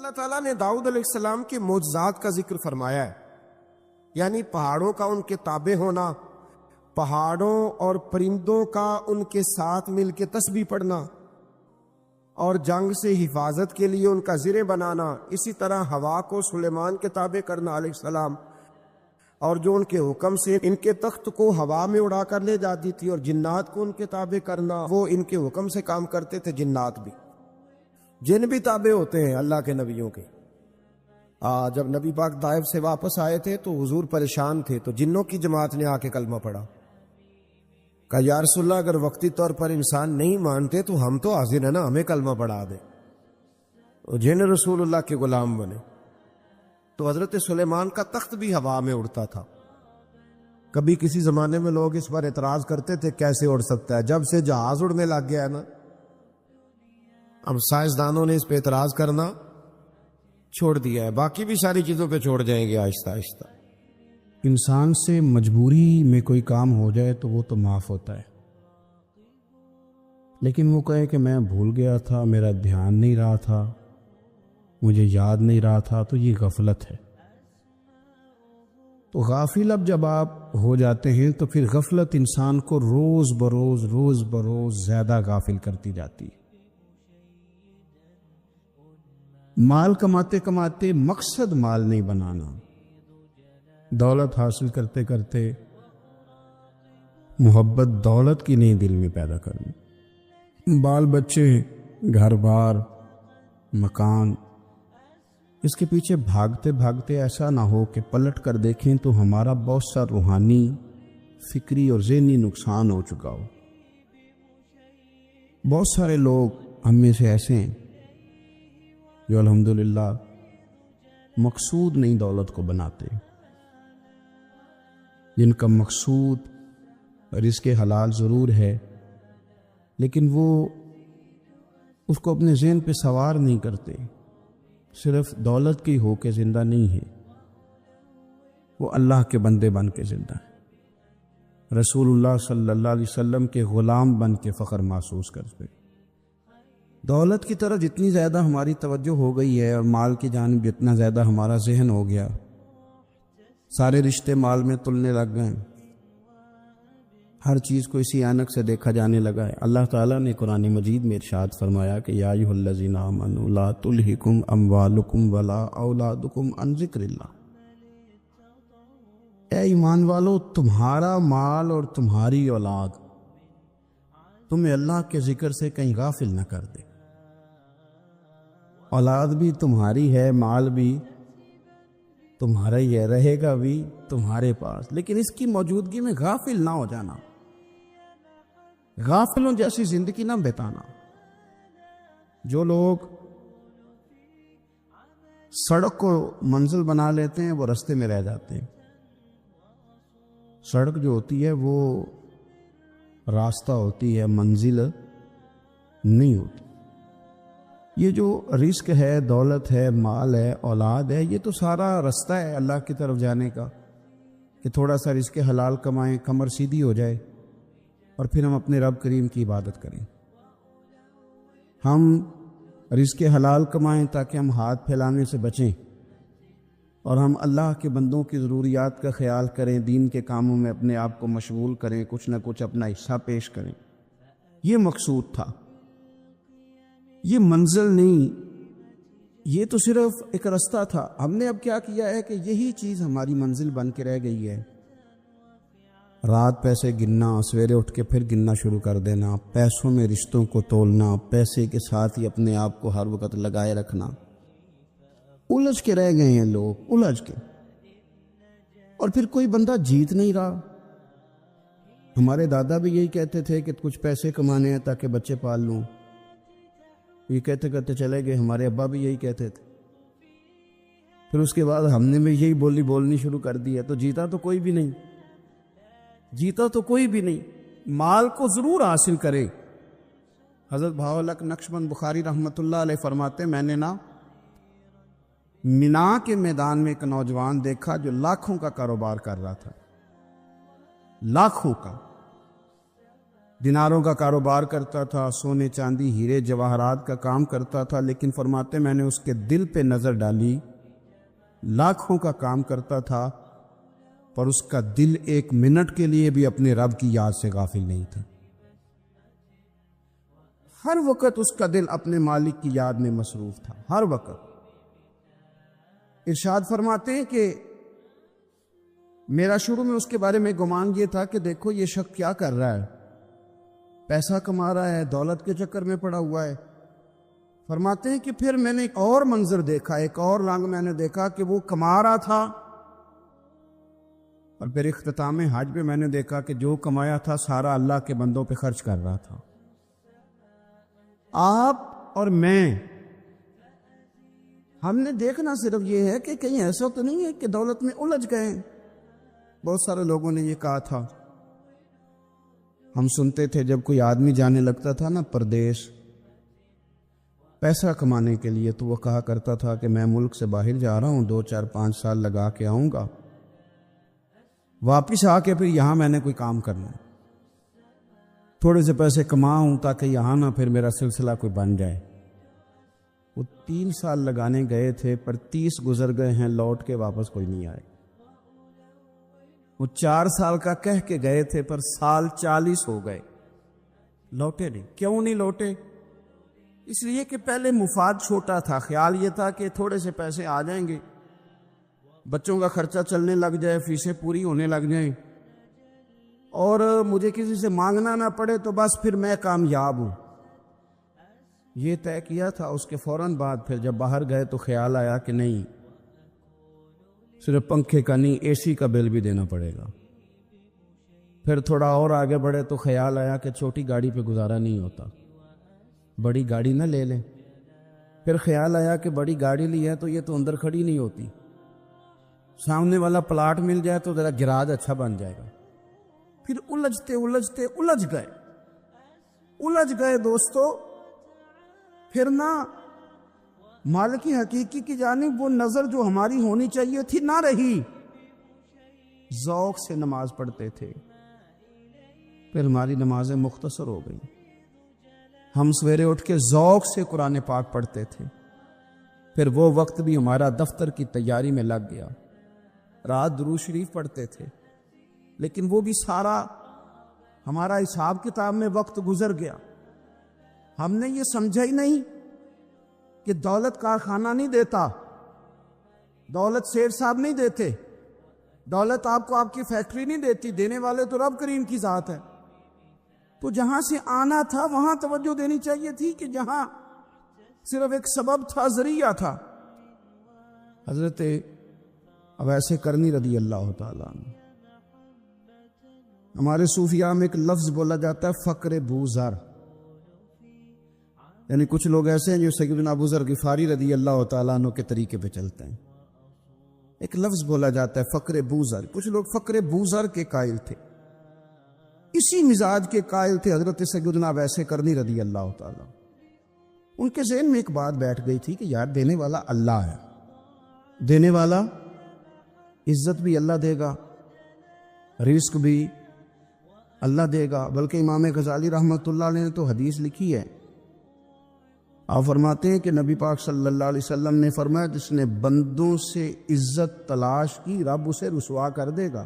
اللہ تعالیٰ نے داؤد علیہ السلام کے معجزات کا ذکر فرمایا ہے، یعنی پہاڑوں کا ان کے تابع ہونا، پہاڑوں اور پرندوں کا ان کے ساتھ مل کے تسبیح پڑھنا، اور جنگ سے حفاظت کے لیے ان کا زرہ بنانا، اسی طرح ہوا کو سلیمان کے تابع کرنا علیہ السلام، اور جو ان کے حکم سے ان کے تخت کو ہوا میں اڑا کر لے جاتی تھی، اور جنات کو ان کے تابع کرنا، وہ ان کے حکم سے کام کرتے تھے، جنات بھی، جن بھی تابع ہوتے ہیں اللہ کے نبیوں کے۔ جب نبی پاک طائف سے واپس آئے تھے تو حضور پریشان تھے، تو جنوں کی جماعت نے آ کے کلمہ پڑھا، کہا یا رسول اللہ اگر وقتی طور پر انسان نہیں مانتے تو ہم تو حاضر ہیں نا، ہمیں کلمہ پڑھا دیں۔ جن رسول اللہ کے غلام بنے، تو حضرت سلیمان کا تخت بھی ہوا میں اڑتا تھا۔ کبھی کسی زمانے میں لوگ اس پر اعتراض کرتے تھے کیسے اڑ سکتا ہے، جب سے جہاز اڑنے لگ گیا ہے نا، اب سائنسدانوں نے اس پہ اعتراض کرنا چھوڑ دیا ہے، باقی بھی ساری چیزوں پہ چھوڑ جائیں گے آہستہ آہستہ۔ انسان سے مجبوری میں کوئی کام ہو جائے تو وہ تو معاف ہوتا ہے، لیکن وہ کہے کہ میں بھول گیا تھا، میرا دھیان نہیں رہا تھا، مجھے یاد نہیں رہا تھا، تو یہ غفلت ہے۔ تو غافل اب جب آپ ہو جاتے ہیں تو پھر غفلت انسان کو روز بروز زیادہ غافل کرتی جاتی ہے۔ مال کماتے کماتے مقصد مال نہیں بنانا، دولت حاصل کرتے کرتے محبت دولت کی نہیں دل میں پیدا کرنی، بال بچے، گھر بار، مکان، اس کے پیچھے بھاگتے بھاگتے ایسا نہ ہو کہ پلٹ کر دیکھیں تو ہمارا بہت سا روحانی، فکری اور ذہنی نقصان ہو چکا ہو۔ بہت سارے لوگ ہم میں سے ایسے ہیں جو الحمدللہ مقصود نہیں دولت کو بناتے، جن کا مقصود رزق حلال ضرور ہے، لیکن وہ اس کو اپنے ذہن پہ سوار نہیں کرتے، صرف دولت کی ہو کے زندہ نہیں ہے، وہ اللہ کے بندے بن کے زندہ ہے، رسول اللہ صلی اللہ علیہ وسلم کے غلام بن کے فخر محسوس کرتے۔ دولت کی طرف جتنی زیادہ ہماری توجہ ہو گئی ہے اور مال کی جانب جتنا زیادہ ہمارا ذہن ہو گیا، سارے رشتے مال میں تلنے لگ گئے، ہر چیز کو اسی عینک سے دیکھا جانے لگا ہے۔ اللہ تعالیٰ نے قرآن مجید میں ارشاد فرمایا کہ یا ایھا الذین آمنوا لا تلھکم اموالکم ولا اولادکم عن ذکر اللہ، اے ایمان والو تمہارا مال اور تمہاری اولاد تمہیں اللہ کے ذکر سے کہیں غافل نہ کر دے۔ اولاد بھی تمہاری ہے، مال بھی تمہارا ہی ہے، رہے گا بھی تمہارے پاس، لیکن اس کی موجودگی میں غافل نہ ہو جانا، غافلوں جیسی زندگی نہ بتانا۔ جو لوگ سڑک کو منزل بنا لیتے ہیں وہ رستے میں رہ جاتے ہیں۔ سڑک جو ہوتی ہے وہ راستہ ہوتی ہے، منزل نہیں ہوتی۔ یہ جو رزق ہے، دولت ہے، مال ہے، اولاد ہے، یہ تو سارا رستہ ہے اللہ کی طرف جانے کا، کہ تھوڑا سا رزق حلال کمائیں، کمر سیدھی ہو جائے، اور پھر ہم اپنے رب کریم کی عبادت کریں۔ ہم رزق حلال کمائیں تاکہ ہم ہاتھ پھیلانے سے بچیں، اور ہم اللہ کے بندوں کی ضروریات کا خیال کریں، دین کے کاموں میں اپنے آپ کو مشغول کریں، کچھ نہ کچھ اپنا حصہ پیش کریں۔ یہ مقصود تھا، یہ منزل نہیں، یہ تو صرف ایک رستہ تھا۔ ہم نے اب کیا کیا ہے کہ یہی چیز ہماری منزل بن کے رہ گئی ہے۔ رات پیسے گننا، سویرے اٹھ کے پھر گننا شروع کر دینا، پیسوں میں رشتوں کو تولنا، پیسے کے ساتھ ہی اپنے آپ کو ہر وقت لگائے رکھنا، الجھ کے رہ گئے ہیں لوگ، الجھ کے، اور پھر کوئی بندہ جیت نہیں رہا۔ ہمارے دادا بھی یہی کہتے تھے کہ کچھ پیسے کمانے ہیں تاکہ بچے پال لوں، یہ کہتے کہتے چلے گئے۔ ہمارے ابا بھی یہی کہتے تھے، پھر اس کے بعد ہم نے بھی یہی بولنی شروع کر دی ہے، تو جیتا تو کوئی بھی نہیں، جیتا تو کوئی بھی نہیں۔ مال کو ضرور حاصل کرے۔ حضرت بہاءالحق نقشبند بخاری رحمۃ اللہ علیہ فرماتے، میں نے مینا کے میدان میں ایک نوجوان دیکھا جو لاکھوں کا کاروبار کر رہا تھا، لاکھوں کا، دیناروں کا کاروبار کرتا تھا، سونے چاندی ہیرے جواہرات کا کام کرتا تھا، لیکن فرماتے میں نے اس کے دل پہ نظر ڈالی، لاکھوں کا کام کرتا تھا پر اس کا دل ایک منٹ کے لیے بھی اپنے رب کی یاد سے غافل نہیں تھا۔ ہر وقت اس کا دل اپنے مالک کی یاد میں مصروف تھا، ہر وقت۔ ارشاد فرماتے ہیں کہ میرا شروع میں اس کے بارے میں گمان یہ تھا کہ دیکھو یہ شخص کیا کر رہا ہے، پیسہ کما رہا ہے، دولت کے چکر میں پڑا ہوا ہے۔ فرماتے ہیں کہ پھر میں نے ایک اور منظر دیکھا، ایک اور رنگ میں نے دیکھا کہ وہ کما رہا تھا، اور پھر اختتام حج پہ میں نے دیکھا کہ جو کمایا تھا سارا اللہ کے بندوں پہ خرچ کر رہا تھا۔ آپ اور میں، ہم نے دیکھنا صرف یہ ہے کہ کہیں ایسا تو نہیں ہے کہ دولت میں الجھ گئے۔ بہت سارے لوگوں نے یہ کہا تھا، ہم سنتے تھے جب کوئی آدمی جانے لگتا تھا نا پردیش پیسہ کمانے کے لیے، تو وہ کہا کرتا تھا کہ میں ملک سے باہر جا رہا ہوں، 2 4 5 سال لگا کے آؤں گا، واپس آ کے پھر یہاں میں نے کوئی کام کرنا ہے، تھوڑے سے پیسے کماؤں تاکہ یہاں نہ پھر میرا سلسلہ کوئی بن جائے۔ وہ 3 سال لگانے گئے تھے پر 30 گزر گئے ہیں، لوٹ کے واپس کوئی نہیں آئے۔ وہ 4 سال کا کہہ کے گئے تھے پر سال 40 ہو گئے، لوٹے نہیں۔ کیوں نہیں لوٹے؟ اس لیے کہ پہلے مفاد چھوٹا تھا، خیال یہ تھا کہ تھوڑے سے پیسے آ جائیں گے، بچوں کا خرچہ چلنے لگ جائے، فیسیں پوری ہونے لگ جائیں، اور مجھے کسی سے مانگنا نہ پڑے، تو بس پھر میں کامیاب ہوں۔ یہ طے کیا تھا۔ اس کے فوراً بعد پھر جب باہر گئے تو خیال آیا کہ نہیں، صرف پنکھے کا نہیں، اے سی کا بل بھی دینا پڑے گا۔ پھر تھوڑا اور آگے بڑھے تو خیال آیا کہ چھوٹی گاڑی پہ گزارا نہیں ہوتا، بڑی گاڑی نہ لے لیں۔ پھر خیال آیا کہ بڑی گاڑی لی ہے تو یہ تو اندر کھڑی نہیں ہوتی، سامنے والا پلاٹ مل جائے تو ذرا گراج اچھا بن جائے گا۔ پھر الجھتے الجھ گئے دوستو۔ پھر نہ مالک حقیقی کی جانب وہ نظر جو ہماری ہونی چاہیے تھی نہ رہی۔ ذوق سے نماز پڑھتے تھے، پھر ہماری نمازیں مختصر ہو گئیں۔ ہم سویرے اٹھ کے ذوق سے قرآن پاک پڑھتے تھے، پھر وہ وقت بھی ہمارا دفتر کی تیاری میں لگ گیا۔ رات درود شریف پڑھتے تھے، لیکن وہ بھی سارا ہمارا حساب کتاب میں وقت گزر گیا۔ ہم نے یہ سمجھا ہی نہیں کہ دولت کارخانہ نہیں دیتا، دولت سیٹھ صاحب نہیں دیتے، دولت آپ کو آپ کی فیکٹری نہیں دیتی، دینے والے تو رب کریم کی ذات ہے۔ تو جہاں سے آنا تھا وہاں توجہ دینی چاہیے تھی کہ جہاں صرف ایک سبب تھا، ذریعہ تھا۔ حضرت اویس کرنی رضی اللہ تعالیٰ عنہ، ہمارے صوفیاء میں ایک لفظ بولا جاتا ہے فقر بوذر، یعنی کچھ لوگ ایسے ہیں جو سیدنا ابو ذر غفاری رضی اللہ تعالیٰ عنہ کے طریقے پہ چلتے ہیں۔ ایک لفظ بولا جاتا ہے فقر بوذر، کچھ لوگ فقر بوذر کے قائل تھے، اسی مزاج کے قائل تھے حضرت سیدنا اویس کرنی رضی اللہ تعالیٰ۔ ان کے ذہن میں ایک بات بیٹھ گئی تھی کہ یار دینے والا اللہ ہے، دینے والا عزت بھی اللہ دے گا، رزق بھی اللہ دے گا۔ بلکہ امام غزالی رحمۃ اللہ علیہ نے تو حدیث لکھی ہے، آپ فرماتے ہیں کہ نبی پاک صلی اللہ علیہ وسلم نے فرمایا جس نے بندوں سے عزت تلاش کی رب اسے رسوا کر دے گا۔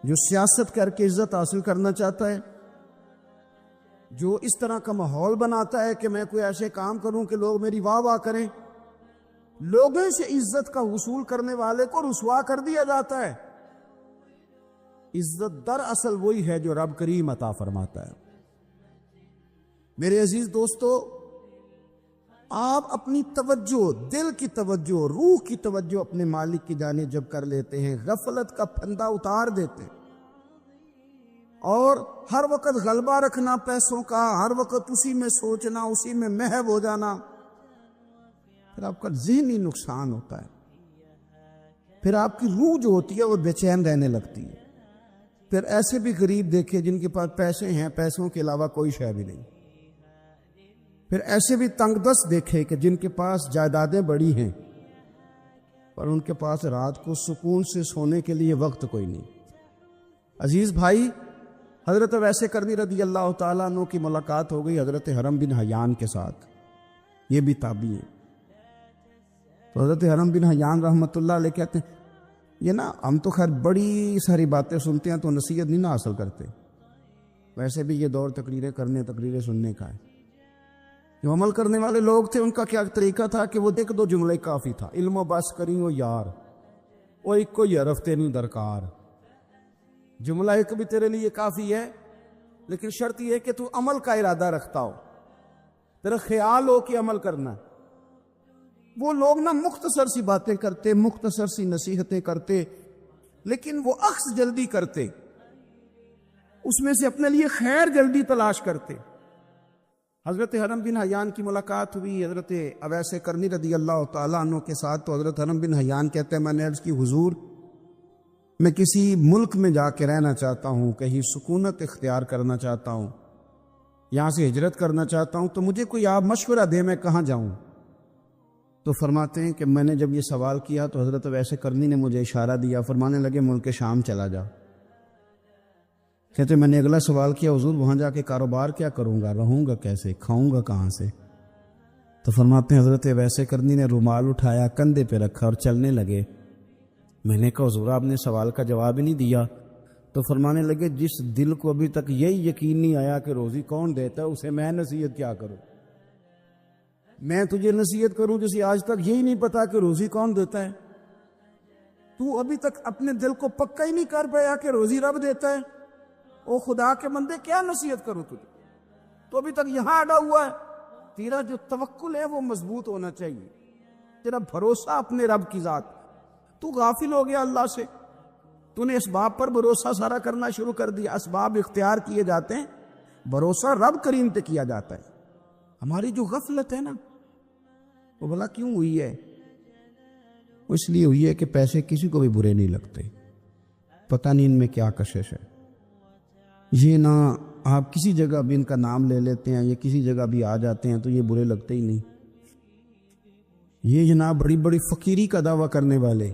جو سیاست کر کے عزت حاصل کرنا چاہتا ہے، جو اس طرح کا ماحول بناتا ہے کہ میں کوئی ایسے کام کروں کہ لوگ میری واہ واہ کریں، لوگوں سے عزت کا حصول کرنے والے کو رسوا کر دیا جاتا ہے۔ عزت دراصل وہی ہے جو رب کریم عطا فرماتا ہے۔ میرے عزیز دوستو، آپ اپنی توجہ، دل کی توجہ، روح کی توجہ اپنے مالک کی جانب جب کر لیتے ہیں، غفلت کا پھندا اتار دیتے ہیں، اور ہر وقت غلبہ رکھنا پیسوں کا، ہر وقت اسی میں سوچنا، اسی میں محو ہو جانا، پھر آپ کا ذہنی نقصان ہوتا ہے۔ پھر آپ کی روح جو ہوتی ہے وہ بے چین رہنے لگتی ہے۔ پھر ایسے بھی غریب دیکھے جن کے پاس پیسے ہیں، پیسوں کے علاوہ کوئی شے بھی نہیں۔ پھر ایسے بھی تنگ دست دیکھے کہ جن کے پاس جائیدادیں بڑی ہیں پر ان کے پاس رات کو سکون سے سونے کے لیے وقت کوئی نہیں۔ عزیز بھائی، حضرت ویسے کرنی رضی اللہ تعالیٰ عنہ کی ملاقات ہو گئی حضرت حرم بن حیان کے ساتھ، یہ بھی تابعی ہیں۔ تو حضرت حرم بن حیان رحمۃ اللہ علیہ کہتے ہیں یہ نا ہم تو خیر بڑی ساری باتیں سنتے ہیں تو نصیحت نہیں نہ حاصل کرتے، ویسے بھی یہ دور تقریریں کرنے تقریریں سننے کا ہے۔ جو عمل کرنے والے لوگ تھے ان کا کیا طریقہ تھا کہ وہ ایک دو جملے کافی تھا، علم و بس کری ہو یار، وہ ایک کوئی حرف تینوں درکار، جملہ ایک بھی تیرے لیے کافی ہے، لیکن شرط یہ ہے کہ تو عمل کا ارادہ رکھتا ہو، تیرا خیال ہو کہ عمل کرنا ہے۔ وہ لوگ نا مختصر سی باتیں کرتے، مختصر سی نصیحتیں کرتے، لیکن وہ اخذ جلدی کرتے، اس میں سے اپنے لیے خیر جلدی تلاش کرتے۔ حضرت حرم بن حیان کی ملاقات ہوئی حضرت اویس کرنی رضی اللہ تعالیٰ عنہ کے ساتھ، تو حضرت حرم بن حیان کہتے ہیں میں نے عرض کی حضور میں کسی ملک میں جا کے رہنا چاہتا ہوں، کہیں سکونت اختیار کرنا چاہتا ہوں، یہاں سے ہجرت کرنا چاہتا ہوں، تو مجھے کوئی آپ مشورہ دیں میں کہاں جاؤں؟ تو فرماتے ہیں کہ میں نے جب یہ سوال کیا تو حضرت ویسے کرنی نے مجھے اشارہ دیا، فرمانے لگے ملک شام چلا جا۔ کہتے میں نے اگلا سوال کیا حضور وہاں جا کے کاروبار کیا کروں گا، رہوں گا کیسے، کھاؤں گا کہاں سے؟ تو فرماتے ہیں حضرت ویسے کرنی نے رومال اٹھایا، کندھے پہ رکھا اور چلنے لگے۔ میں نے کہا حضور آپ نے سوال کا جواب ہی نہیں دیا۔ تو فرمانے لگے جس دل کو ابھی تک یہی یقین نہیں آیا کہ روزی کون دیتا ہے اسے میں نصیحت کیا کروں؟ میں تجھے نصیحت کروں جسے آج تک یہی نہیں پتا کہ روزی کون دیتا ہے؟ تو ابھی تک اپنے دل کو پکا ہی نہیں کر پایا کہ روزی رب دیتا ہے؟ او خدا کے بندے کیا نصیحت کروں تجھے؟ تو ابھی تک یہاں اڑا ہوا ہے۔ تیرا جو توکل ہے وہ مضبوط ہونا چاہیے، تیرا بھروسہ اپنے رب کی ذات۔ تو غافل ہو گیا اللہ سے، تو نے اسباب پر بھروسہ سارا کرنا شروع کر دیا۔ اسباب اختیار کیے جاتے ہیں، بھروسہ رب کریم پہ کیا جاتا ہے۔ ہماری جو غفلت ہے نا وہ بھلا کیوں ہوئی ہے؟ وہ اس لیے ہوئی ہے کہ پیسے کسی کو بھی برے نہیں لگتے، پتہ نہیں ان میں کیا کشش ہے۔ یہ نہ آپ کسی جگہ بھی ان کا نام لے لیتے ہیں، یہ کسی جگہ بھی آ جاتے ہیں تو یہ برے لگتے ہی نہیں۔ یہ جناب بڑی بڑی فقیری کا دعویٰ کرنے والے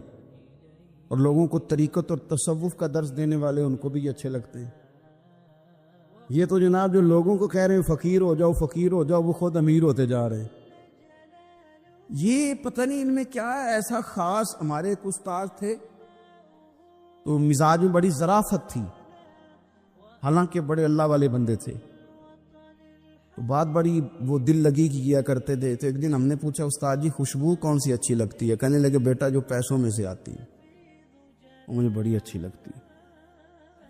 اور لوگوں کو طریقت اور تصوف کا درس دینے والے ان کو بھی اچھے لگتے ہیں۔ یہ تو جناب جو لوگوں کو کہہ رہے ہیں فقیر ہو جاؤ فقیر ہو جاؤ، وہ خود امیر ہوتے جا رہے ہیں۔ یہ پتہ نہیں ان میں کیا ہے ایسا خاص۔ ہمارے ایک استاد تھے تو مزاج میں بڑی ظرافت تھی، حالانکہ بڑے اللہ والے بندے تھے، تو بات بڑی وہ دل لگی کی کیا کرتے تھے۔ تو ایک دن ہم نے پوچھا استاد جی خوشبو کون سی اچھی لگتی ہے؟ کہنے لگے بیٹا جو پیسوں میں سے آتی ہے وہ مجھے بڑی اچھی لگتی ہے،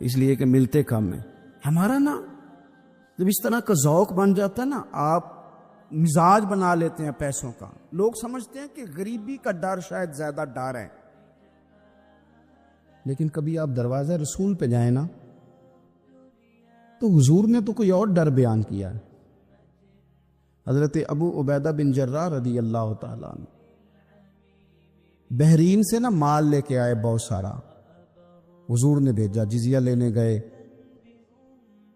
اس لیے کہ ملتے کم ہیں۔ ہمارا نا جب اس طرح کا ذوق بن جاتا ہے نا، آپ مزاج بنا لیتے ہیں پیسوں کا۔ لوگ سمجھتے ہیں کہ غریبی کا ڈر شاید زیادہ ڈر ہے، لیکن کبھی آپ دروازہ رسول پہ جائیں نا تو حضور نے تو کوئی اور ڈر بیان کیا ہے۔ حضرت ابو عبیدہ بن جراح رضی اللہ تعالیٰ عنہ بحرین سے نا مال لے کے آئے بہت سارا، حضور نے بھیجا، جزیہ لینے گئے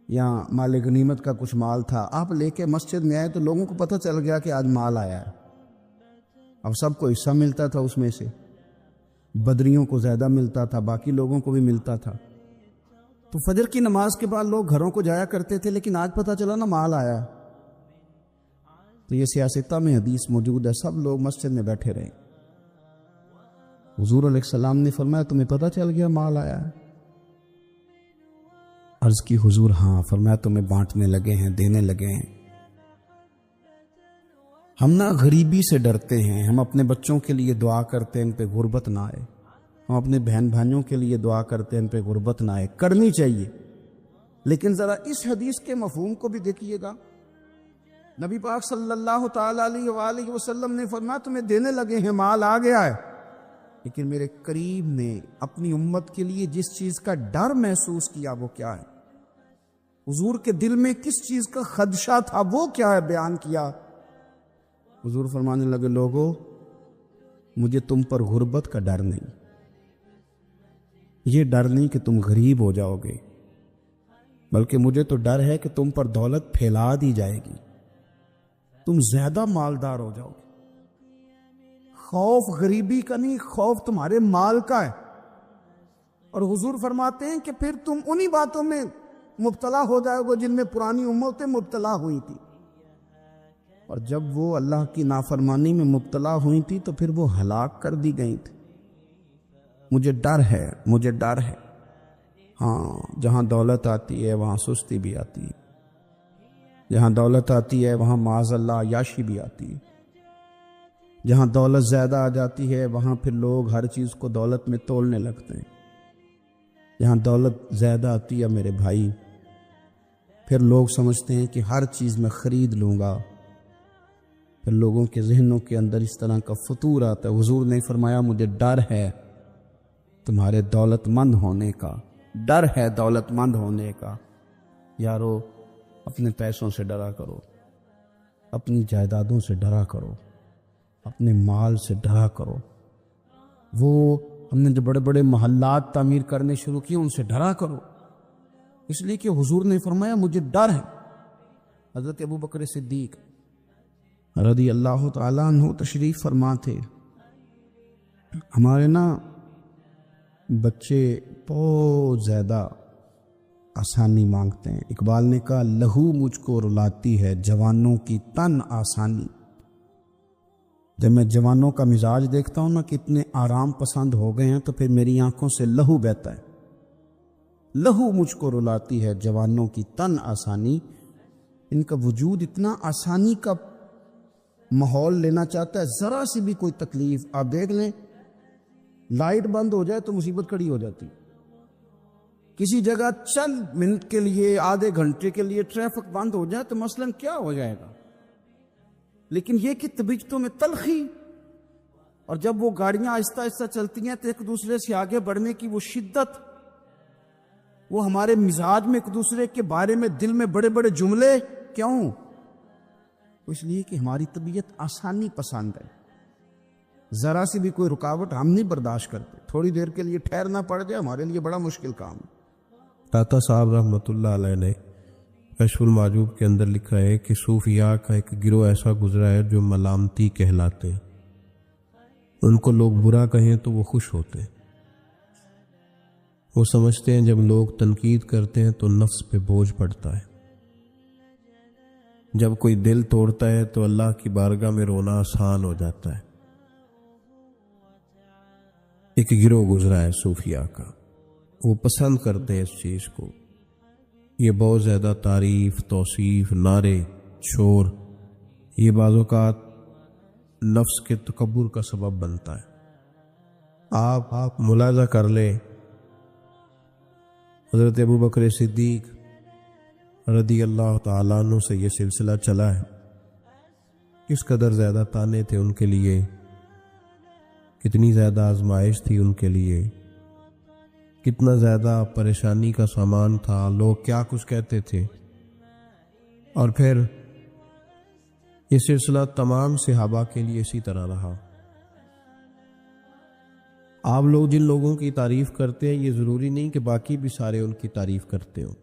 یا مال غنیمت کا کچھ مال تھا، آپ لے کے مسجد میں آئے تو لوگوں کو پتہ چل گیا کہ آج مال آیا ہے۔ اب سب کو حصہ ملتا تھا اس میں سے، بدریوں کو زیادہ ملتا تھا، باقی لوگوں کو بھی ملتا تھا۔ تو فجر کی نماز کے بعد لوگ گھروں کو جایا کرتے تھے، لیکن آج پتہ چلا نا مال آیا۔ تو یہ سیاستہ میں حدیث موجود ہے، سب لوگ مسجد میں بیٹھے رہے۔ حضور علیہ السلام نے فرمایا تمہیں پتہ چل گیا مال آیا ہے؟ عرض کی حضور ہاں۔ فرمایا تمہیں بانٹنے لگے ہیں، دینے لگے ہیں۔ ہم نا غریبی سے ڈرتے ہیں، ہم اپنے بچوں کے لیے دعا کرتے ہیں ان پہ غربت نہ آئے، ہم اپنے بہن بھائیوں کے لیے دعا کرتے ہیں ان پہ غربت نہ آئے، کرنی چاہیے۔ لیکن ذرا اس حدیث کے مفہوم کو بھی دیکھیے گا۔ نبی پاک صلی اللہ تعالی علیہ وآلہ وسلم نے فرمایا تمہیں دینے لگے ہیں، مال آ گیا ہے، لیکن میرے قریب نے اپنی امت کے لیے جس چیز کا ڈر محسوس کیا وہ کیا ہے؟ حضور کے دل میں کس چیز کا خدشہ تھا وہ کیا ہے بیان کیا۔ حضور فرمانے لگے لوگو مجھے تم پر غربت کا ڈر نہیں، یہ ڈر نہیں کہ تم غریب ہو جاؤ گے، بلکہ مجھے تو ڈر ہے کہ تم پر دولت پھیلا دی جائے گی، تم زیادہ مالدار ہو جاؤ گے۔ خوف غریبی کا نہیں، خوف تمہارے مال کا ہے۔ اور حضور فرماتے ہیں کہ پھر تم انہی باتوں میں مبتلا ہو جائے گا جن میں پرانی امتیں مبتلا ہوئی تھی، اور جب وہ اللہ کی نافرمانی میں مبتلا ہوئی تھی تو پھر وہ ہلاک کر دی گئی تھی۔ مجھے ڈر ہے، مجھے ڈر ہے۔ ہاں، جہاں دولت آتی ہے وہاں سستی بھی آتی ہے، جہاں دولت آتی ہے وہاں معاذ اللہ عیاشی بھی آتی ہے، جہاں دولت زیادہ آ جاتی ہے وہاں پھر لوگ ہر چیز کو دولت میں تولنے لگتے ہیں۔ جہاں دولت زیادہ آتی ہے میرے بھائی، پھر لوگ سمجھتے ہیں کہ ہر چیز میں خرید لوں گا، پھر لوگوں کے ذہنوں کے اندر اس طرح کا فطور آتا ہے۔ حضور نے فرمایا مجھے ڈر ہے تمہارے دولت مند ہونے کا، ڈر ہے دولت مند ہونے کا۔ یارو، اپنے پیسوں سے ڈرا کرو، اپنی جائیدادوں سے ڈرا کرو، اپنے مال سے ڈرا کرو۔ وہ ہم نے جو بڑے بڑے محلات تعمیر کرنے شروع کیے ان سے ڈرا کرو، اس لیے کہ حضور نے فرمایا مجھے ڈر ہے۔ حضرت ابو بکر صدیق رضی اللہ تعالیٰ عنہ تشریف فرما تھے۔ ہمارے بچے بہت زیادہ آسانی مانگتے ہیں۔ اقبال نے کہا لہو مجھ کو رلاتی ہے جوانوں کی تن آسانی۔ جب میں جوانوں کا مزاج دیکھتا ہوں کتنے آرام پسند ہو گئے ہیں تو پھر میری آنکھوں سے لہو بہتا ہے۔ لہو مجھ کو رلاتی ہے جوانوں کی تن آسانی۔ ان کا وجود اتنا آسانی کا ماحول لینا چاہتا ہے، ذرا سی بھی کوئی تکلیف آپ دیکھ لیں، لائٹ بند ہو جائے تو مصیبت کھڑی ہو جاتی۔ کسی جگہ چند منٹ کے لیے، آدھے گھنٹے کے لیے ٹریفک بند ہو جائے تو مثلاً کیا ہو جائے گا، لیکن یہ کہ طبیعتوں میں تلخی، اور جب وہ گاڑیاں آہستہ آہستہ چلتی ہیں تو ایک دوسرے سے آگے بڑھنے کی وہ شدت، وہ ہمارے مزاج میں ایک دوسرے کے بارے میں دل میں بڑے بڑے جملے، کیوں؟ اس لیے کہ ہماری طبیعت آسانی پسند ہے۔ ذرا سی بھی کوئی رکاوٹ ہم نہیں برداشت کرتے، تھوڑی دیر کے لیے ٹھہرنا پڑ جائے ہمارے لیے بڑا مشکل کام ہے۔ داتا صاحب رحمۃ اللہ علیہ نے کشف المعجوب کے اندر لکھا ہے کہ صوفیاء کا ایک گروہ ایسا گزرا ہے جو ملامتی کہلاتے ہیں۔ ان کو لوگ برا کہیں تو وہ خوش ہوتے ہیں۔ وہ سمجھتے ہیں جب لوگ تنقید کرتے ہیں تو نفس پہ بوجھ پڑتا ہے، جب کوئی دل توڑتا ہے تو اللہ کی بارگاہ میں رونا آسان ہو جاتا ہے۔ ایک گروہ گزرا ہے صوفیاء کا، وہ پسند کرتے ہیں اس چیز کو۔ یہ بہت زیادہ تعریف، توصیف، نعرے، شور، یہ بعض اوقات نفس کے تکبر کا سبب بنتا ہے۔ آپ ملاحظہ کر لیں، حضرت ابو بکر صدیق رضی اللہ تعالیٰ عنہ سے یہ سلسلہ چلا ہے، کس قدر زیادہ تانے تھے ان کے لیے، کتنی زیادہ آزمائش تھی ان کے لیے، کتنا زیادہ پریشانی کا سامان تھا، لوگ کیا کچھ کہتے تھے۔ اور پھر یہ سلسلہ تمام صحابہ کے لیے اسی طرح رہا۔ آپ لوگ جن لوگوں کی تعریف کرتے ہیں یہ ضروری نہیں کہ باقی بھی سارے ان کی تعریف کرتے ہوں۔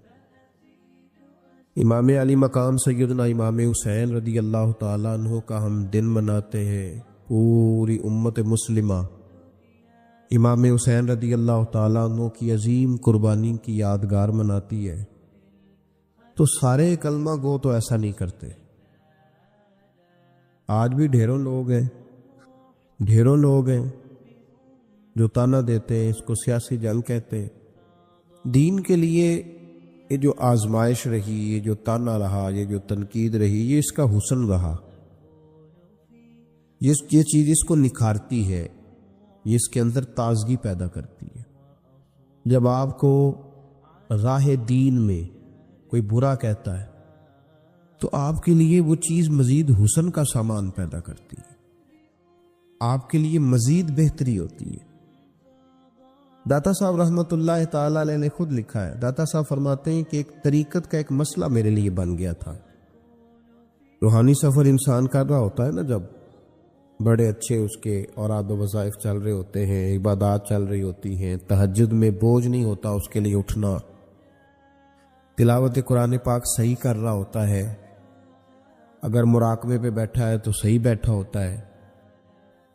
امام علی مقام سیدنا امام حسین رضی اللہ تعالیٰ عنہ کا ہم دن مناتے ہیں، پوری امت مسلمہ امام حسین رضی اللہ تعالیٰ عنہ کی عظیم قربانی کی یادگار مناتی ہے، تو سارے کلمہ گو تو ایسا نہیں کرتے۔ آج بھی ڈھیروں لوگ ہیں جو تانا دیتے ہیں، اس کو سیاسی جنگ کہتے ہیں۔ دین کے لیے یہ جو آزمائش رہی، یہ جو تانا رہا، یہ جو تنقید رہی، یہ اس کا حسن رہا، یہ چیز اس کو نکھارتی ہے، یہ اس کے اندر تازگی پیدا کرتی ہے۔ جب آپ کو راہ دین میں کوئی برا کہتا ہے تو آپ کے لیے وہ چیز مزید حسن کا سامان پیدا کرتی ہے، آپ کے لیے مزید بہتری ہوتی ہے۔ داتا صاحب رحمۃ اللہ تعالی علیہ نے خود لکھا ہے، داتا صاحب فرماتے ہیں کہ ایک طریقت کا ایک مسئلہ میرے لیے بن گیا تھا۔ روحانی سفر انسان کر رہا ہوتا ہے نا، جب بڑے اچھے اس کے اوراد و وظائف چل رہے ہوتے ہیں، عبادات چل رہی ہوتی ہیں، تہجد میں بوجھ نہیں ہوتا اس کے لیے اٹھنا، تلاوت قرآن پاک صحیح کر رہا ہوتا ہے، اگر مراقبے پہ بیٹھا ہے تو صحیح بیٹھا ہوتا ہے،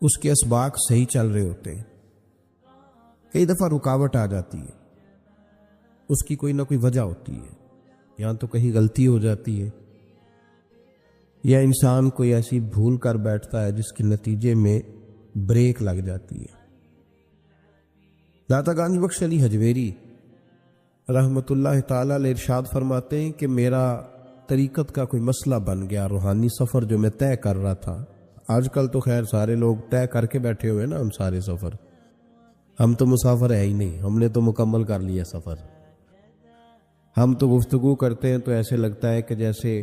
اس کے اسباق صحیح چل رہے ہوتے ہیں، کئی دفعہ رکاوٹ آ جاتی ہے، اس کی کوئی نہ کوئی وجہ ہوتی ہے۔ یہاں تو کہیں غلطی ہو جاتی ہے، یا انسان کوئی ایسی بھول کر بیٹھتا ہے جس کے نتیجے میں بریک لگ جاتی ہے۔ داتا گنج بخش علی حجویری رحمۃ اللہ تعالی علیہ ارشاد فرماتے ہیں کہ میرا طریقت کا کوئی مسئلہ بن گیا، روحانی سفر جو میں طے کر رہا تھا۔ آج کل تو خیر سارے لوگ طے کر کے بیٹھے ہوئے نا ہم سارے سفر، ہم تو مسافر ہے ہی نہیں، ہم نے تو مکمل کر لیا سفر۔ ہم تو گفتگو کرتے ہیں تو ایسے لگتا ہے کہ جیسے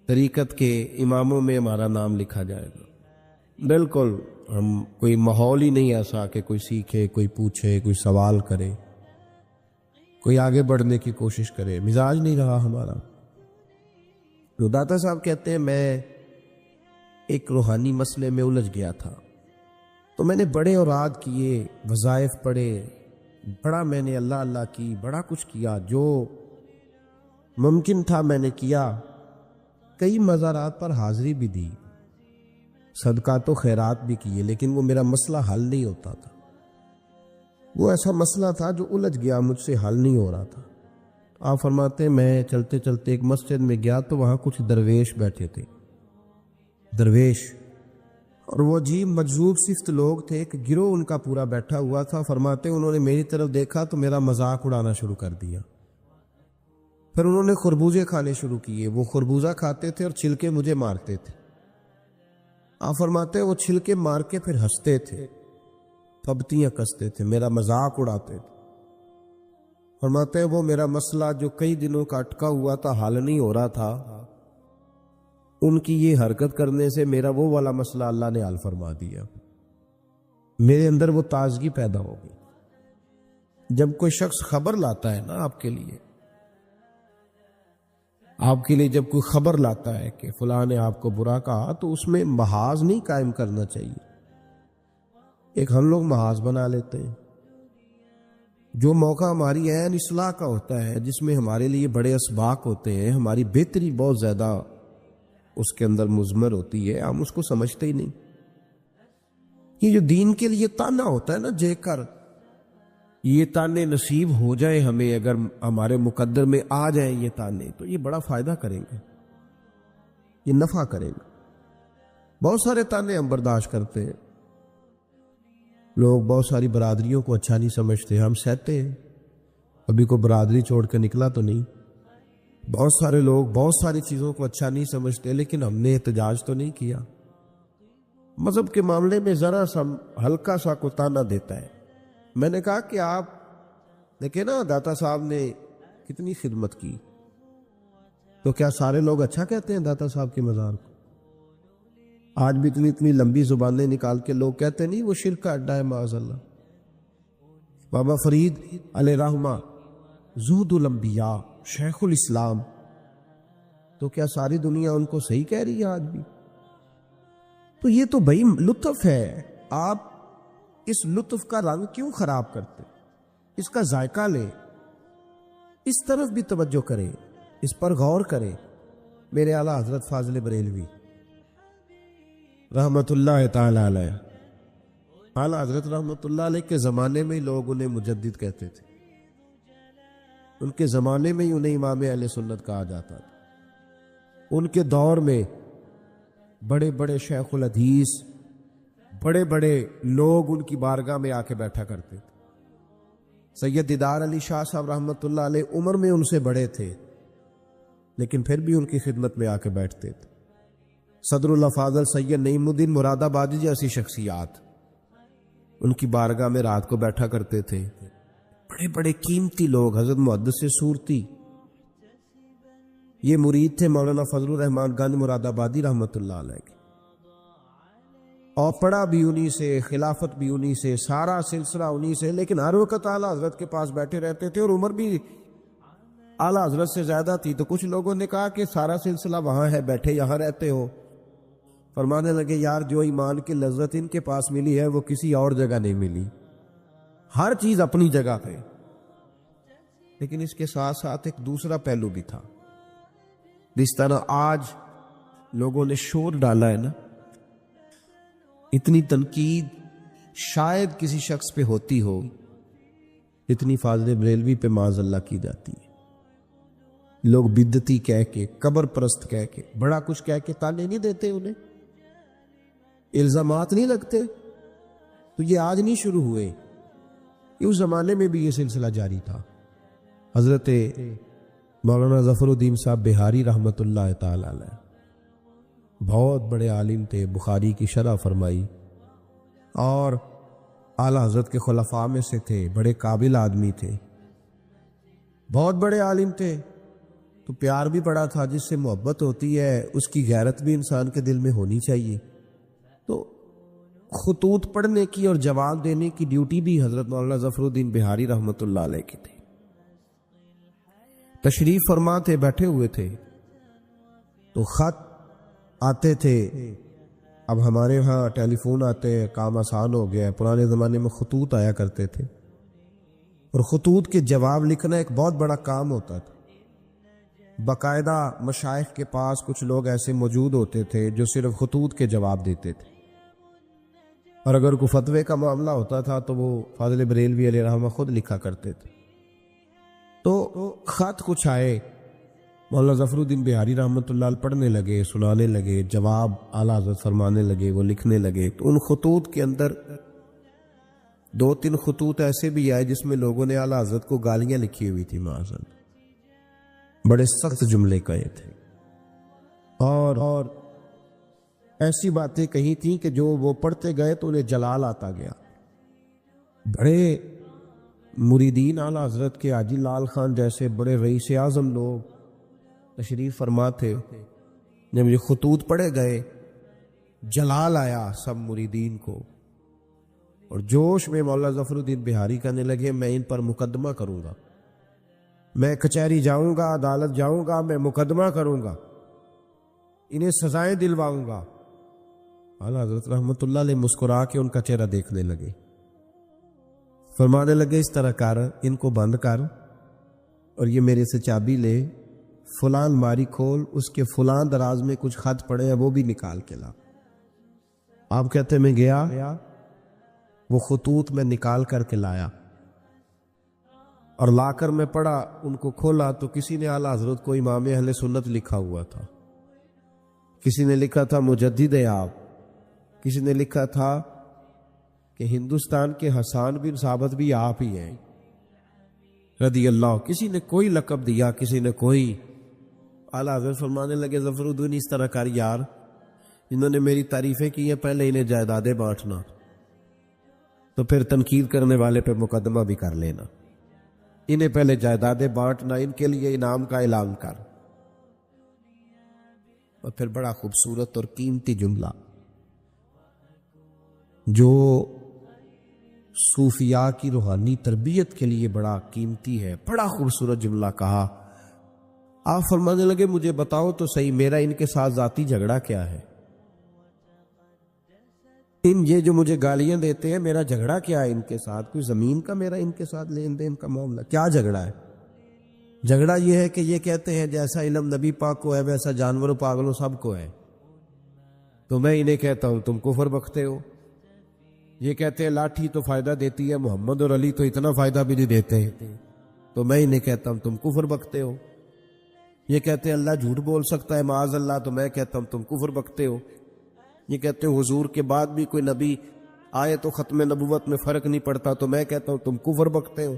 طریقت کے اماموں میں ہمارا نام لکھا جائے گا۔ بالکل ہم کوئی ماحول ہی نہیں ایسا کہ کوئی سیکھے، کوئی پوچھے، کوئی سوال کرے، کوئی آگے بڑھنے کی کوشش کرے، مزاج نہیں رہا ہمارا۔ تو داتا صاحب کہتے ہیں میں ایک روحانی مسئلے میں الجھ گیا تھا، تو میں نے بڑے اوراد کیے، وظائف پڑھے، بڑا میں نے اللہ اللہ کی، بڑا کچھ کیا، جو ممکن تھا میں نے کیا، کئی مزارات پر حاضری بھی دی، صدقات و خیرات بھی کیے، لیکن وہ میرا مسئلہ حل نہیں ہوتا تھا۔ وہ ایسا مسئلہ تھا جو الجھ گیا، مجھ سے حل نہیں ہو رہا تھا۔ آپ فرماتے ہیں میں چلتے چلتے ایک مسجد میں گیا تو وہاں کچھ درویش بیٹھے تھے، درویش، اور وہ عجیب مجذوب صفت لوگ تھے، ایک گروہ ان کا پورا بیٹھا ہوا تھا۔ فرماتے ہیں انہوں نے میری طرف دیکھا تو میرا مذاق اڑانا شروع کر دیا، پھر انہوں نے خربوزے کھانے شروع کیے، وہ خربوزہ کھاتے تھے اور چھلکے مجھے مارتے تھے۔ آپ فرماتے ہیں وہ چھلکے مار کے پھر ہنستے تھے، پبتیاں کستے تھے، میرا مذاق اڑاتے تھے۔ فرماتے ہیں وہ میرا مسئلہ جو کئی دنوں کا اٹکا ہوا تھا، حل نہیں ہو رہا تھا، ان کی یہ حرکت کرنے سے میرا وہ والا مسئلہ اللہ نے حل فرما دیا۔ میرے اندر وہ تازگی پیدا ہو گئی۔ جب کوئی شخص خبر لاتا ہے نا آپ کے لیے جب کوئی خبر لاتا ہے کہ فلاں نے آپ کو برا کہا، تو اس میں محاذ نہیں قائم کرنا چاہیے۔ ایک ہم لوگ محاذ بنا لیتے ہیں، جو موقع ہماری عین اصلاح کا ہوتا ہے، جس میں ہمارے لیے بڑے اسباق ہوتے ہیں، ہماری بہتری بہت زیادہ اس کے اندر مضمر ہوتی ہے، ہم اس کو سمجھتے ہی نہیں۔ یہ جو دین کے لیے تانا ہوتا ہے نا جے کر، یہ تانے نصیب ہو جائیں ہمیں، اگر ہمارے مقدر میں آ جائیں یہ تانے، تو یہ بڑا فائدہ کریں گے، یہ نفع کریں گے۔ بہت سارے تانے ہم برداشت کرتے ہیں، لوگ بہت ساری برادریوں کو اچھا نہیں سمجھتے، ہم سہتے ہیں، ابھی کوئی برادری چھوڑ کے نکلا تو نہیں۔ بہت سارے لوگ بہت ساری چیزوں کو اچھا نہیں سمجھتے، لیکن ہم نے احتجاج تو نہیں کیا۔ مذہب کے معاملے میں ذرا سا ہلکا سا کو تانا دیتا ہے۔ میں نے کہا کہ آپ دیکھیں نا داتا صاحب نے کتنی خدمت کی، تو کیا سارے لوگ اچھا کہتے ہیں داتا صاحب کے مزار کو؟ آج بھی اتنی لمبی زبانیں نکال کے لوگ کہتے نہیں وہ شرک کا اڈا ہے معاذ اللہ۔ بابا فرید علیہ رحمہ زہد الانبیاء، شیخ الاسلام، تو کیا ساری دنیا ان کو صحیح کہہ رہی ہے آج بھی؟ تو یہ تو بھائی لطف ہے، آپ اس لطف کا رنگ کیوں خراب کرتے؟ اس کا ذائقہ لیں، اس طرف بھی توجہ کریں، اس پر غور کریں۔ میرے اعلیٰ حضرت فاضل بریلوی رحمت اللہ تعالی علیہ، اعلیٰ حضرت رحمت اللہ علیہ کے زمانے میں لوگ انہیں مجدد کہتے تھے، ان کے زمانے میں ہی انہیں امام اہل سنت کہا جاتا تھا۔ ان کے دور میں بڑے بڑے شیخ الحدیث، بڑے بڑے لوگ ان کی بارگاہ میں آ کے بیٹھا کرتے تھے۔ سید دیدار علی شاہ صاحب رحمت اللہ علیہ عمر میں ان سے بڑے تھے، لیکن پھر بھی ان کی خدمت میں آ کے بیٹھتے تھے۔ صدر اللہ فاضل سید نعیم الدین مراد آبادی جیسی شخصیات ان کی بارگاہ میں رات کو بیٹھا کرتے تھے۔ بڑے بڑے قیمتی لوگ، حضرت محدث صورتی، یہ مرید تھے مولانا فضل الرحمان گنج مراد آبادی رحمت اللہ علیہ کے، اور پڑھا بھی انہی سے، خلافت بھی انہی سے، سارا سلسلہ انہی سے، لیکن ہر وقت اعلیٰ حضرت کے پاس بیٹھے رہتے تھے، اور عمر بھی اعلیٰ حضرت سے زیادہ تھی۔ تو کچھ لوگوں نے کہا کہ سارا سلسلہ وہاں ہے، بیٹھے یہاں رہتے ہو۔ فرمانے لگے یار جو ایمان کی لذت ان کے پاس ملی ہے وہ کسی اور جگہ نہیں ملی، ہر چیز اپنی جگہ پہ۔ لیکن اس کے ساتھ ساتھ ایک دوسرا پہلو بھی تھا، جس طرح آج لوگوں نے شور ڈالا ہے نا، اتنی تنقید شاید کسی شخص پہ ہوتی ہو اتنی فاضل بریلوی پہ معاذ اللہ کی جاتی ہے۔ لوگ بدعتی کہہ کے، قبر پرست کہہ کے، بڑا کچھ کہہ کے تانے نہیں دیتے، انہیں الزامات نہیں لگتے. تو یہ آج نہیں شروع ہوئے، یہ اس زمانے میں بھی یہ سلسلہ جاری تھا. حضرت مولانا ظفر الدین صاحب بہاری رحمۃ اللہ تعالی علیہ بہت بڑے عالم تھے، بخاری کی شرح فرمائی، اور اعلیٰ حضرت کے خلفاء میں سے تھے، بڑے قابل آدمی تھے، بہت بڑے عالم تھے. تو پیار بھی بڑا تھا، جس سے محبت ہوتی ہے اس کی غیرت بھی انسان کے دل میں ہونی چاہیے. تو خطوط پڑھنے کی اور جواب دینے کی ڈیوٹی بھی حضرت مولانا ظفر الدین بہاری رحمۃ اللہ علیہ کی تھی. تشریف فرما تھے، بیٹھے ہوئے تھے، تو خط آتے تھے. اب ہمارے ہاں ٹیلی فون آتے ہیں، کام آسان ہو گیا ہے. پرانے زمانے میں خطوط آیا کرتے تھے، اور خطوط کے جواب لکھنا ایک بہت بڑا کام ہوتا تھا. باقاعدہ مشائخ کے پاس کچھ لوگ ایسے موجود ہوتے تھے جو صرف خطوط کے جواب دیتے تھے، اور اگر کوئی فتوے کا معاملہ ہوتا تھا تو وہ فاضل بریلوی علیہ رحمہ خود لکھا کرتے تھے. تو خط کچھ آئے، مولانا ظفر الدین بہاری رحمۃ اللہ علیہ پڑھنے لگے، سنانے لگے، جواب اعلیٰ حضرت فرمانے لگے، وہ لکھنے لگے. تو ان خطوط کے اندر 2-3 خطوط ایسے بھی آئے جس میں لوگوں نے اعلیٰ حضرت کو گالیاں لکھی ہوئی تھی، معاذ، بڑے سخت جملے کہے تھے، اور ایسی باتیں کہی تھیں کہ جو وہ پڑھتے گئے تو انہیں جلال آتا گیا. بڑے مریدین اعلیٰ حضرت کے حاجی لال خان جیسے بڑے رئیس اعظم لوگ تشریف فرما تھے. جب یہ خطوط پڑھے گئے، جلال آیا سب مریدین کو، اور جوش میں مولانا ظفر الدین بہاری کہنے لگے میں ان پر مقدمہ کروں گا، میں کچہری جاؤں گا، عدالت جاؤں گا، میں مقدمہ کروں گا، انہیں سزائیں دلواؤں گا. اعلیٰ حضرت رحمۃ اللہ علیہ مسکرا کے ان کا چہرہ دیکھنے لگے، فرمانے لگے اس طرح کر، ان کو بند کر، اور یہ میرے سے چابی لے، فلاں الماری کھول، اس کے فلاں دراز میں کچھ خط پڑے ہیں وہ بھی نکال کے لا. آپ کہتے میں گیا، وہ خطوط میں نکال کر کے لایا، اور لا کر میں پڑھا، ان کو کھولا تو کسی نے اعلیٰ حضرت کو امام اہل سنت لکھا ہوا تھا، کسی نے لکھا تھا مجدد آپ، کسی نے لکھا تھا کہ ہندوستان کے حسان بن ثابت بھی آپ ہی ہیں رضی اللہ، کسی نے کوئی لقب دیا، کسی نے کوئی. اعلیٰ حضرت فرمانے لگے ظفر الدین اس طرح کر یار، انہوں نے میری تعریفیں کی ہیں، پہلے انہیں جائیدادیں بانٹنا، تو پھر تنقید کرنے والے پہ مقدمہ بھی کر لینا. انہیں پہلے جائیدادیں بانٹنا، ان کے لیے انعام کا اعلان کر. اور پھر بڑا خوبصورت اور قیمتی جملہ جو صوفیاء کی روحانی تربیت کے لیے بڑا قیمتی ہے، بڑا خوبصورت جملہ کہا. آپ فرمانے لگے مجھے بتاؤ تو صحیح، میرا ان کے ساتھ ذاتی جھگڑا کیا ہے؟ یہ جو مجھے گالیاں دیتے ہیں، میرا جھگڑا کیا ہے ان کے ساتھ؟ کوئی زمین کا میرا ان کے ساتھ لین دین کا معاملہ؟ کیا جھگڑا ہے؟ جھگڑا یہ ہے کہ یہ کہتے ہیں جیسا علم نبی پاک کو ہے ویسا جانوروں پاگلوں سب کو ہے، تو میں انہیں کہتا ہوں تم کفر بکتے ہو. یہ کہتے ہیں لاٹھی تو فائدہ دیتی ہے، محمد اور علی تو اتنا فائدہ بھی نہیں دیتے ہیں، تو میں انہیں کہتا ہوں تم کفر بکتے ہو. یہ کہتے ہیں اللہ جھوٹ بول سکتا ہے معاذ اللہ، تو میں کہتا ہوں تم کفر بکتے ہو. یہ کہتے ہیں حضور کے بعد بھی کوئی نبی آئے تو ختم نبوت میں فرق نہیں پڑتا، تو میں کہتا ہوں تم کفر بکتے ہو.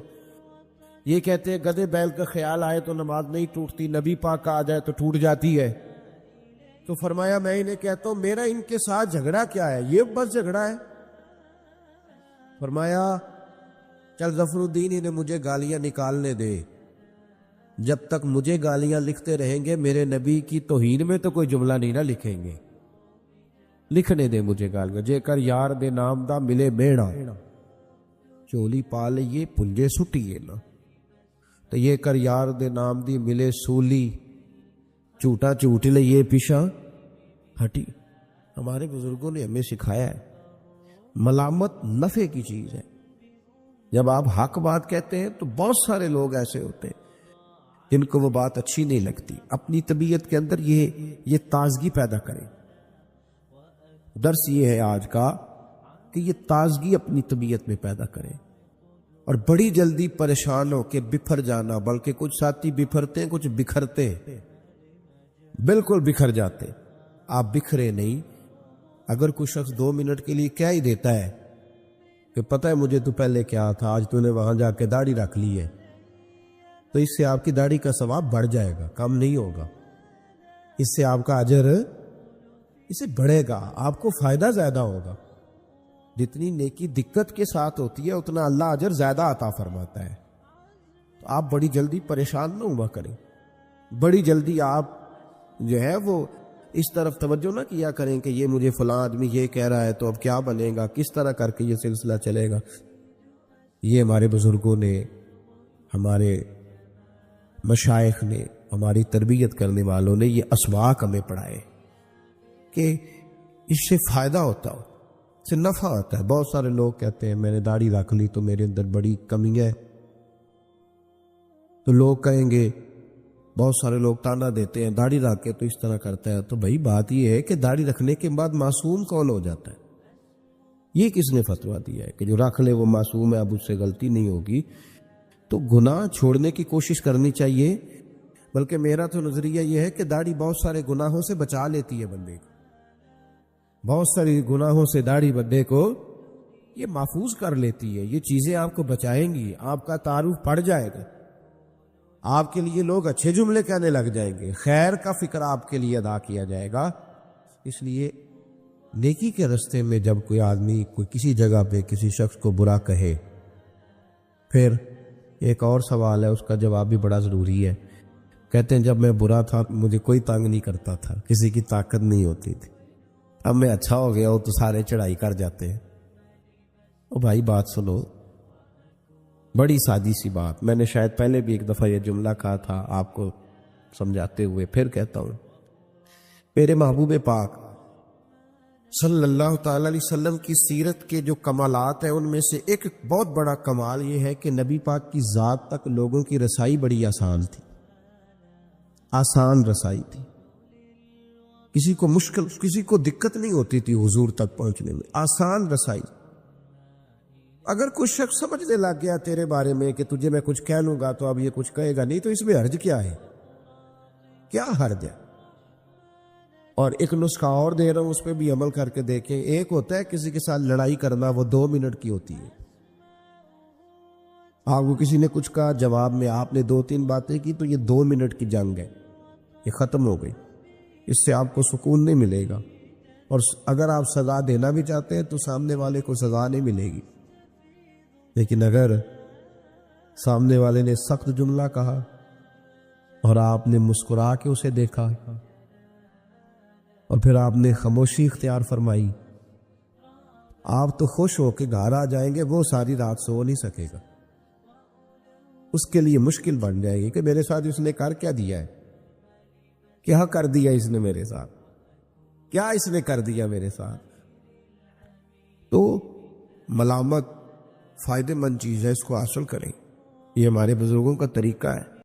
یہ کہتے ہیں گدھے بیل کا خیال آئے تو نماز نہیں ٹوٹتی، نبی پاک کا آ جائے تو ٹوٹ جاتی ہے. تو فرمایا میں انہیں کہتا ہوں میرا ان کے ساتھ جھگڑا کیا ہے؟ یہ بس جھگڑا ہے. فرمایا چل ظفر الدین انہیں مجھے گالیاں نکالنے دے، جب تک مجھے گالیاں لکھتے رہیں گے میرے نبی کی توہین میں تو کوئی جملہ نہیں نہ لکھیں گے. لکھنے دے مجھے گالیاں. جے کر یار دے نام دا ملے بیڑا، چولی پا لئیے پنجے سٹیے نا، تو یہ کر یار دے نام دی ملے سولی، جھوٹا جھوٹ لئیے پیشا ہٹی. ہمارے بزرگوں نے ہمیں سکھایا ہے ملامت نفع کی چیز ہے. جب آپ حق بات کہتے ہیں تو بہت سارے لوگ ایسے ہوتے ہیں جن کو وہ بات اچھی نہیں لگتی. اپنی طبیعت کے اندر یہ تازگی پیدا کریں. درس یہ ہے آج کا کہ یہ تازگی اپنی طبیعت میں پیدا کریں. اور بڑی جلدی پریشان ہو کے بکھر جانا، بلکہ کچھ ساتھی بکھرتے ہیں، کچھ بکھرتے ہیں، بالکل بکھر جاتے ہیں۔ آپ بکھرے نہیں۔ اگر کوئی شخص 2 منٹ کے لیے کہہ ہی دیتا ہے کہ پتہ ہے مجھے تو پہلے کیا تھا، آج تو نے وہاں جا کے داڑھی رکھ لی ہے، تو اس سے آپ کی داڑھی کا ثواب بڑھ جائے گا، کم نہیں ہوگا۔ اس سے آپ کا اجر اسے بڑھے گا، آپ کو فائدہ زیادہ ہوگا۔ جتنی نیکی دقت کے ساتھ ہوتی ہے اتنا اللہ اجر زیادہ عطا فرماتا ہے۔ تو آپ بڑی جلدی پریشان نہ ہوا کریں، بڑی جلدی آپ جو ہے وہ اس طرف توجہ نہ کیا کریں کہ یہ مجھے فلاں آدمی یہ کہہ رہا ہے تو اب کیا بنے گا، کس طرح کر کے یہ سلسلہ چلے گا۔ یہ ہمارے بزرگوں نے، ہمارے مشائخ نے، ہماری تربیت کرنے والوں نے یہ اسباق ہمیں پڑھائے کہ اس سے فائدہ ہوتا ہو، اس سے نفع ہوتا ہے۔ بہت سارے لوگ کہتے ہیں میں نے داڑھی رکھ لی تو میرے اندر بڑی کمی ہے، تو لوگ کہیں گے، بہت سارے لوگ تانا دیتے ہیں داڑھی رکھ کے تو اس طرح کرتا ہے۔ تو بھائی بات یہ ہے کہ داڑھی رکھنے کے بعد معصوم کون ہو جاتا ہے؟ یہ کس نے فتویٰ دیا ہے کہ جو رکھ لے وہ معصوم ہے، اب اس سے غلطی نہیں ہوگی؟ تو گناہ چھوڑنے کی کوشش کرنی چاہیے، بلکہ میرا تو نظریہ یہ ہے کہ داڑھی بہت سارے گناہوں سے بچا لیتی ہے بندے کو، بہت ساری گناہوں سے داڑھی بندے کو یہ محفوظ کر لیتی ہے۔ یہ چیزیں آپ کو بچائیں گی، آپ کا تعارف پڑ جائے گا، آپ کے لیے لوگ اچھے جملے کہنے لگ جائیں گے، خیر کا فکر آپ کے لیے ادا کیا جائے گا۔ اس لیے نیکی کے راستے میں جب کوئی آدمی کوئی کسی جگہ پہ کسی شخص کو برا کہے، پھر ایک اور سوال ہے، اس کا جواب بھی بڑا ضروری ہے۔ کہتے ہیں جب میں برا تھا مجھے کوئی تنگ نہیں کرتا تھا، کسی کی طاقت نہیں ہوتی تھی، اب میں اچھا ہو گیا ہوں تو سارے چڑھائی کر جاتے ہیں۔ او بھائی بات سنو، بڑی سادی سی بات، میں نے شاید پہلے بھی ایک دفعہ یہ جملہ کہا تھا، آپ کو سمجھاتے ہوئے پھر کہتا ہوں۔ میرے محبوب پاک صلی اللہ تعالی علیہ وسلم کی سیرت کے جو کمالات ہیں ان میں سے ایک بہت بڑا کمال یہ ہے کہ نبی پاک کی ذات تک لوگوں کی رسائی بڑی آسان تھی، آسان رسائی تھی، کسی کو مشکل، کسی کو دقت نہیں ہوتی تھی حضور تک پہنچنے میں، آسان رسائی۔ اگر کچھ شخص سمجھنے لگ گیا تیرے بارے میں کہ تجھے میں کچھ کہہ لوں گا تو اب یہ کچھ کہے گا نہیں، تو اس میں حرج کیا ہے؟ کیا حرج ہے؟ اور ایک نسخہ اور دے رہا ہوں، اس پہ بھی عمل کر کے دیکھیں۔ ایک ہوتا ہے کسی کے ساتھ لڑائی کرنا، وہ 2 منٹ کی ہوتی ہے، آپ کو کسی نے کچھ کہا، جواب میں آپ نے 2-3 باتیں کی، تو یہ 2 منٹ کی جنگ ہے، یہ ختم ہو گئی، اس سے آپ کو سکون نہیں ملے گا۔ اور اگر آپ سزا دینا بھی چاہتے ہیں تو سامنے والے کو سزا نہیں ملے گی، لیکن اگر سامنے والے نے سخت جملہ کہا اور آپ نے مسکرا کے اسے دیکھا اور پھر آپ نے خاموشی اختیار فرمائی، آپ تو خوش ہو کے گھر آ جائیں گے، وہ ساری رات سو نہیں سکے گا، اس کے لیے مشکل بن جائے گی کہ میرے ساتھ اس نے کر کیا دیا ہے، کیا کر دیا اس نے میرے ساتھ، کیا اس نے کر دیا میرے ساتھ۔ تو ملامت فائدہ مند چیز ہے، اس کو حاصل کریں، یہ ہمارے بزرگوں کا طریقہ ہے۔